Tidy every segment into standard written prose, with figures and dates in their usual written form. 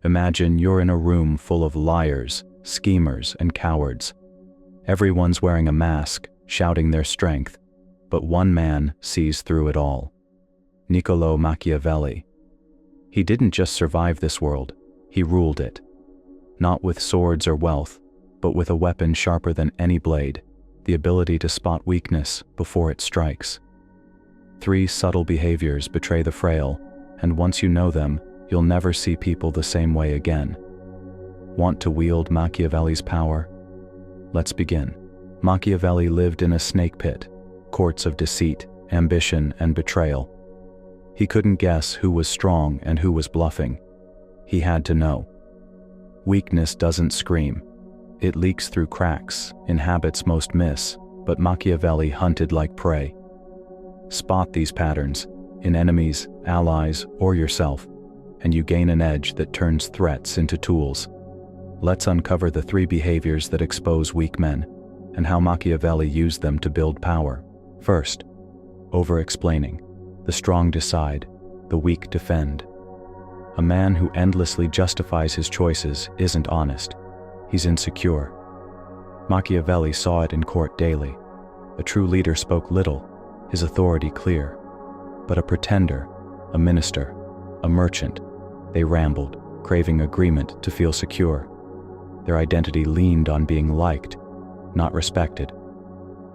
Imagine you're in a room full of liars, schemers, and cowards. Everyone's wearing a mask, shouting their strength, but one man sees through it all. Niccolo Machiavelli. He didn't just survive this world, he ruled it. Not with swords or wealth, but with a weapon sharper than any blade, the ability to spot weakness before it strikes. 3 subtle behaviors betray the frail, and once you know them, you'll never see people the same way again. Want to wield Machiavelli's power? Let's begin. Machiavelli lived in a snake pit, courts of deceit, ambition, and betrayal. He couldn't guess who was strong and who was bluffing. He had to know. Weakness doesn't scream. It leaks through cracks, in habits most miss, but Machiavelli hunted like prey. Spot these patterns, in enemies, allies, or yourself, and you gain an edge that turns threats into tools. Let's uncover the 3 behaviors that expose weak men, and how Machiavelli used them to build power. First, over-explaining. The strong decide, the weak defend. A man who endlessly justifies his choices isn't honest. He's insecure. Machiavelli saw it in court daily. A true leader spoke little, his authority clear. But a pretender, a minister, a merchant, they rambled, craving agreement to feel secure. Their identity leaned on being liked, not respected.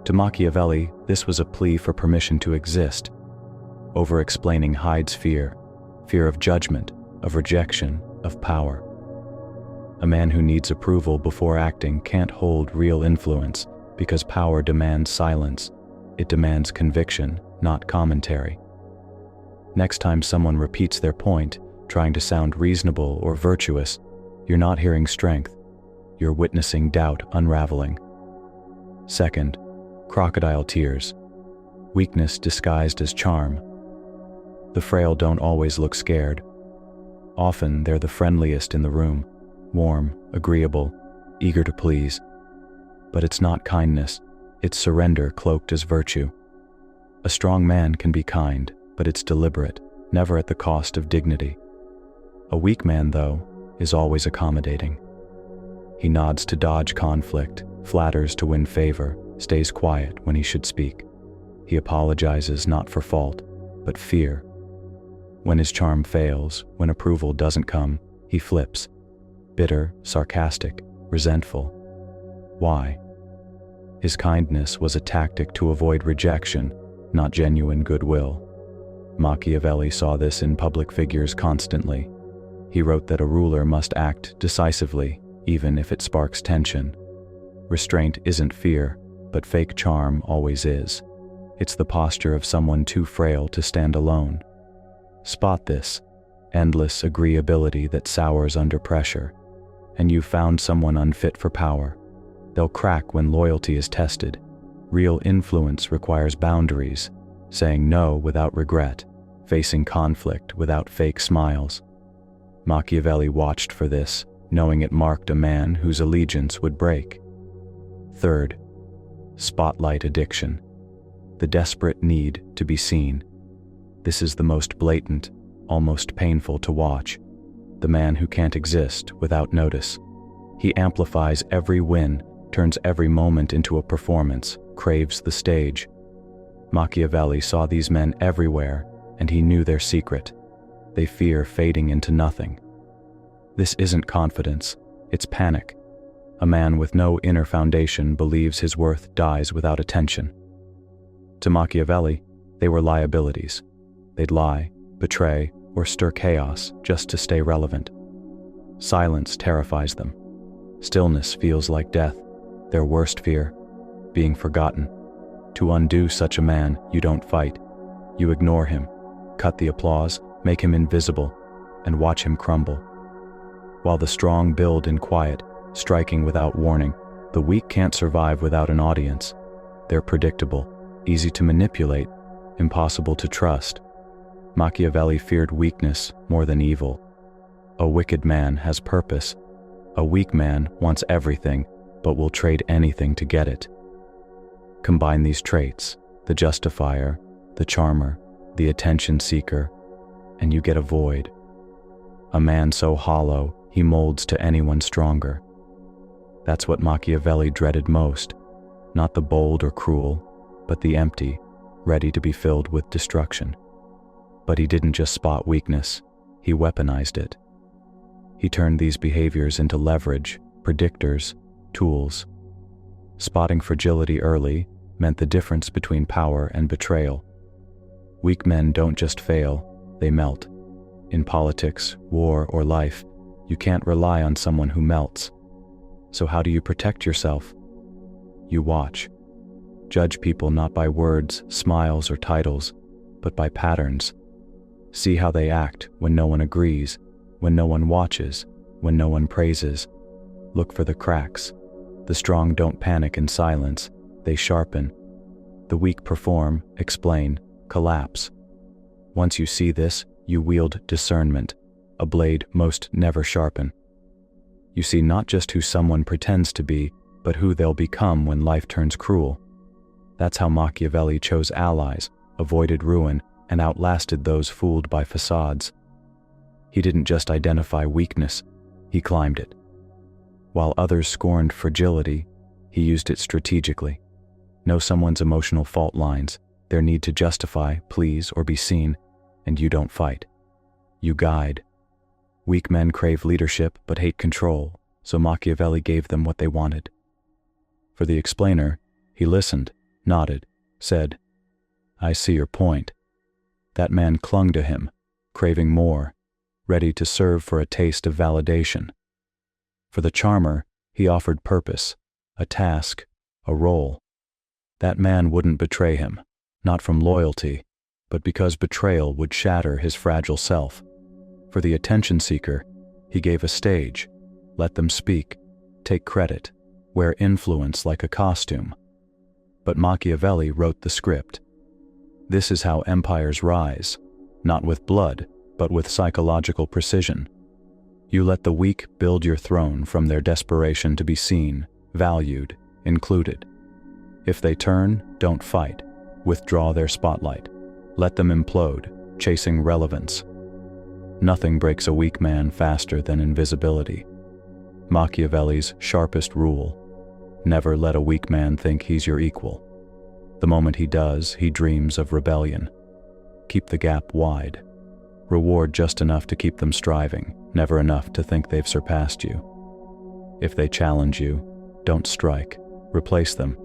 To Machiavelli, this was a plea for permission to exist. Over-explaining hides fear of judgment, of rejection, of power. A man who needs approval before acting can't hold real influence because power demands silence. It demands conviction, not commentary. Next time someone repeats their point, trying to sound reasonable or virtuous, you're not hearing strength. You're witnessing doubt unraveling. Second, crocodile tears. Weakness disguised as charm. The frail don't always look scared. Often they're the friendliest in the room, warm, agreeable, eager to please. But it's not kindness, it's surrender cloaked as virtue. A strong man can be kind, but it's deliberate, never at the cost of dignity. A weak man, though, is always accommodating. He nods to dodge conflict, flatters to win favor, stays quiet when he should speak. He apologizes not for fault, but fear. When his charm fails, when approval doesn't come, he flips. Bitter, sarcastic, resentful. Why? His kindness was a tactic to avoid rejection, not genuine goodwill. Machiavelli saw this in public figures constantly. He wrote that a ruler must act decisively, even if it sparks tension. Restraint isn't fear, but fake charm always is. It's the posture of someone too frail to stand alone. Spot this, endless agreeability that sours under pressure, and you've found someone unfit for power. They'll crack when loyalty is tested. Real influence requires boundaries, saying no without regret, facing conflict without fake smiles. Machiavelli watched for this, knowing it marked a man whose allegiance would break. Third, spotlight addiction. The desperate need to be seen. This is the most blatant, almost painful to watch. The man who can't exist without notice. He amplifies every win, turns every moment into a performance, craves the stage. Machiavelli saw these men everywhere, and he knew their secret. They fear fading into nothing. This isn't confidence, it's panic. A man with no inner foundation believes his worth dies without attention. To Machiavelli, they were liabilities. They'd lie, betray, or stir chaos just to stay relevant. Silence terrifies them. Stillness feels like death, their worst fear, being forgotten. To undo such a man, you don't fight. You ignore him, cut the applause, make him invisible, and watch him crumble. While the strong build in quiet, striking without warning, the weak can't survive without an audience. They're predictable, easy to manipulate, impossible to trust. Machiavelli feared weakness more than evil. A wicked man has purpose. A weak man wants everything, but will trade anything to get it. Combine these traits, the justifier, the charmer, the attention seeker, and you get a void. A man so hollow, He molds to anyone stronger. That's what Machiavelli dreaded most, not the bold or cruel, but the empty, ready to be filled with destruction. But he didn't just spot weakness, he weaponized it. He turned these behaviors into leverage, predictors, tools. Spotting fragility early meant the difference between power and betrayal. Weak men don't just fail, they melt. In politics, war, or life, you can't rely on someone who melts. So how do you protect yourself? You watch. Judge people not by words, smiles, or titles, but by patterns. See how they act when no one agrees, when no one watches, when no one praises. Look for the cracks. The strong don't panic in silence, they sharpen. The weak perform, explain, collapse. Once you see this, you wield discernment, a blade most never sharpen. You see not just who someone pretends to be, but who they'll become when life turns cruel. That's how Machiavelli chose allies, avoided ruin, and outlasted those fooled by facades. He didn't just identify weakness, he climbed it. While others scorned fragility, he used it strategically. Know someone's emotional fault lines, their need to justify, please, or be seen, and you don't fight. You guide. Weak men crave leadership but hate control, so Machiavelli gave them what they wanted. For the explainer, he listened, nodded, said, "I see your point." That man clung to him, craving more, ready to serve for a taste of validation. For the charmer, he offered purpose, a task, a role. That man wouldn't betray him, not from loyalty, but because betrayal would shatter his fragile self. For the attention seeker, he gave a stage, let them speak, take credit, wear influence like a costume. But Machiavelli wrote the script. This is how empires rise, not with blood, but with psychological precision. You let the weak build your throne from their desperation to be seen, valued, included. If they turn, don't fight. Withdraw their spotlight. Let them implode, chasing relevance. Nothing breaks a weak man faster than invisibility. Machiavelli's sharpest rule: never let a weak man think he's your equal. The moment he does, he dreams of rebellion. Keep the gap wide. Reward just enough to keep them striving, never enough to think they've surpassed you. If they challenge you, don't strike, replace them.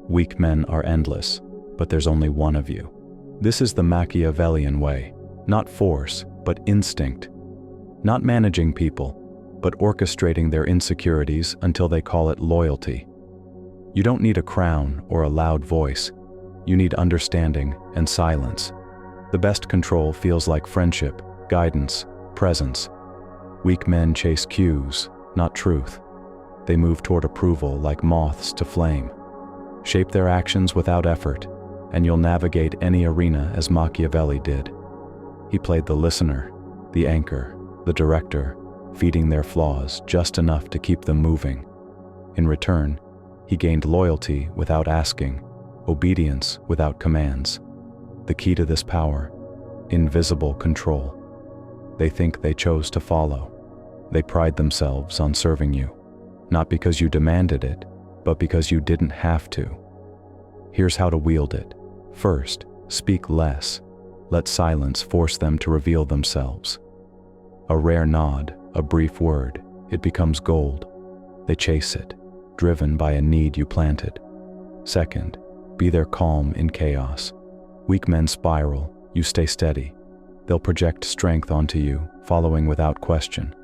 Weak men are endless, but there's only one of you. This is the Machiavellian way, not force, but instinct. Not managing people, but orchestrating their insecurities until they call it loyalty. You don't need a crown or a loud voice. You need understanding and silence. The best control feels like friendship, guidance, presence. Weak men chase cues, not truth. They move toward approval like moths to flame. Shape their actions without effort, and you'll navigate any arena as Machiavelli did. He played the listener, the anchor, the director, feeding their flaws just enough to keep them moving. In return, he gained loyalty without asking, obedience without commands. The key to this power: invisible control. They think they chose to follow. They pride themselves on serving you, not because you demanded it, but because you didn't have to. Here's how to wield it. First, speak less. Let silence force them to reveal themselves. A rare nod, a brief word, it becomes gold. They chase it, driven by a need you planted. Second, be their calm in chaos. Weak men spiral, you stay steady. They'll project strength onto you, following without question.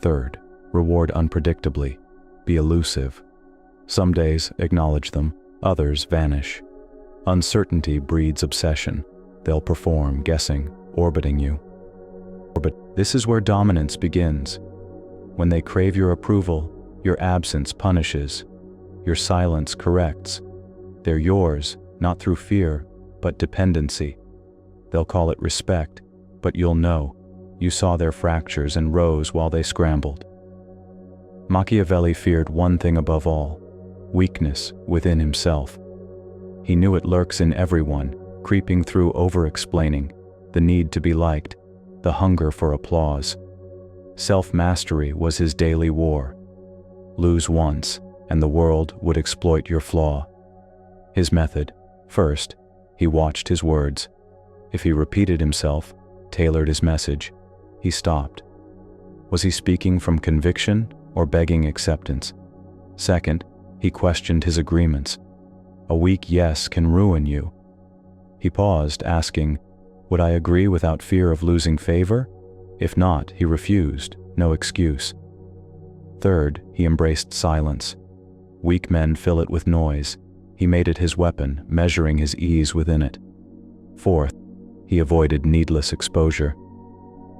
Third, reward unpredictably. Be elusive. Some days, acknowledge them, others vanish. Uncertainty breeds obsession. They'll perform, guessing, orbiting you. This is where dominance begins. When they crave your approval, your absence punishes. Your silence corrects. They're yours, not through fear, but dependency. They'll call it respect, but you'll know. You saw their fractures and rose while they scrambled. Machiavelli feared one thing above all: weakness within himself. He knew it lurks in everyone, creeping through over-explaining, the need to be liked, the hunger for applause. Self-mastery was his daily war. Lose once, and the world would exploit your flaw. His method: first, he watched his words. If he repeated himself, tailored his message, he stopped. Was he speaking from conviction or begging acceptance? Second, he questioned his agreements. A weak yes can ruin you. He paused, asking, would I agree without fear of losing favor? If not, he refused, no excuse. Third, he embraced silence. Weak men fill it with noise. He made it his weapon, measuring his ease within it. Fourth, he avoided needless exposure.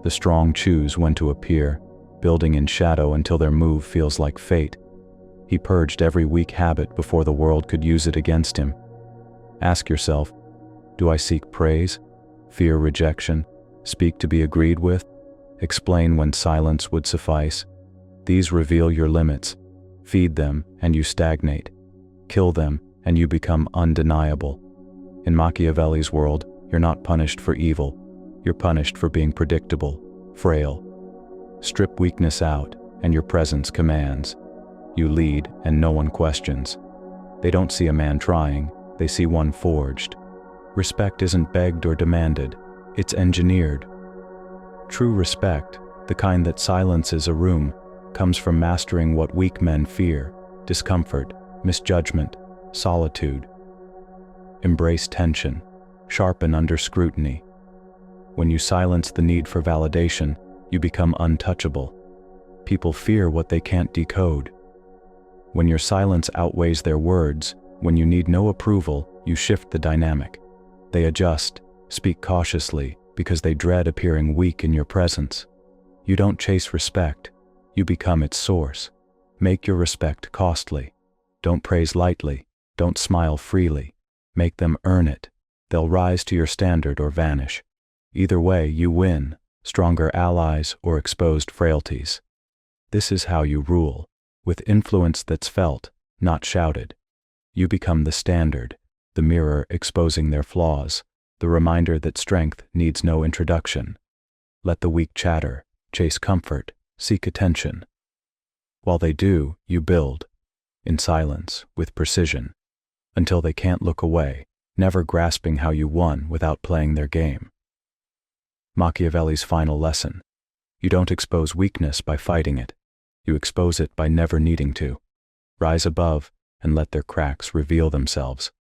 The strong choose when to appear, building in shadow until their move feels like fate. He purged every weak habit before the world could use it against him. Ask yourself, do I seek praise, fear rejection, speak to be agreed with, explain when silence would suffice? These reveal your limits. Feed them and you stagnate. Kill them and you become undeniable. In Machiavelli's world, you're not punished for evil. You're punished for being predictable, frail. Strip weakness out and your presence commands. You lead and no one questions. They don't see a man trying, they see one forged. Respect isn't begged or demanded, it's engineered. True respect, the kind that silences a room, comes from mastering what weak men fear: discomfort, misjudgment, solitude. Embrace tension, sharpen under scrutiny. When you silence the need for validation, you become untouchable. People fear what they can't decode. When your silence outweighs their words, when you need no approval, you shift the dynamic. They adjust, speak cautiously, because they dread appearing weak in your presence. You don't chase respect, you become its source. Make your respect costly. Don't praise lightly, don't smile freely. Make them earn it. They'll rise to your standard or vanish. Either way, you win, stronger allies or exposed frailties. This is how you rule, with influence that's felt, not shouted. You become the standard, the mirror exposing their flaws, the reminder that strength needs no introduction. Let the weak chatter, chase comfort, seek attention. While they do, you build, in silence, with precision, until they can't look away, never grasping how you won without playing their game. Machiavelli's final lesson: you don't expose weakness by fighting it. You expose it by never needing to. Rise above and let their cracks reveal themselves.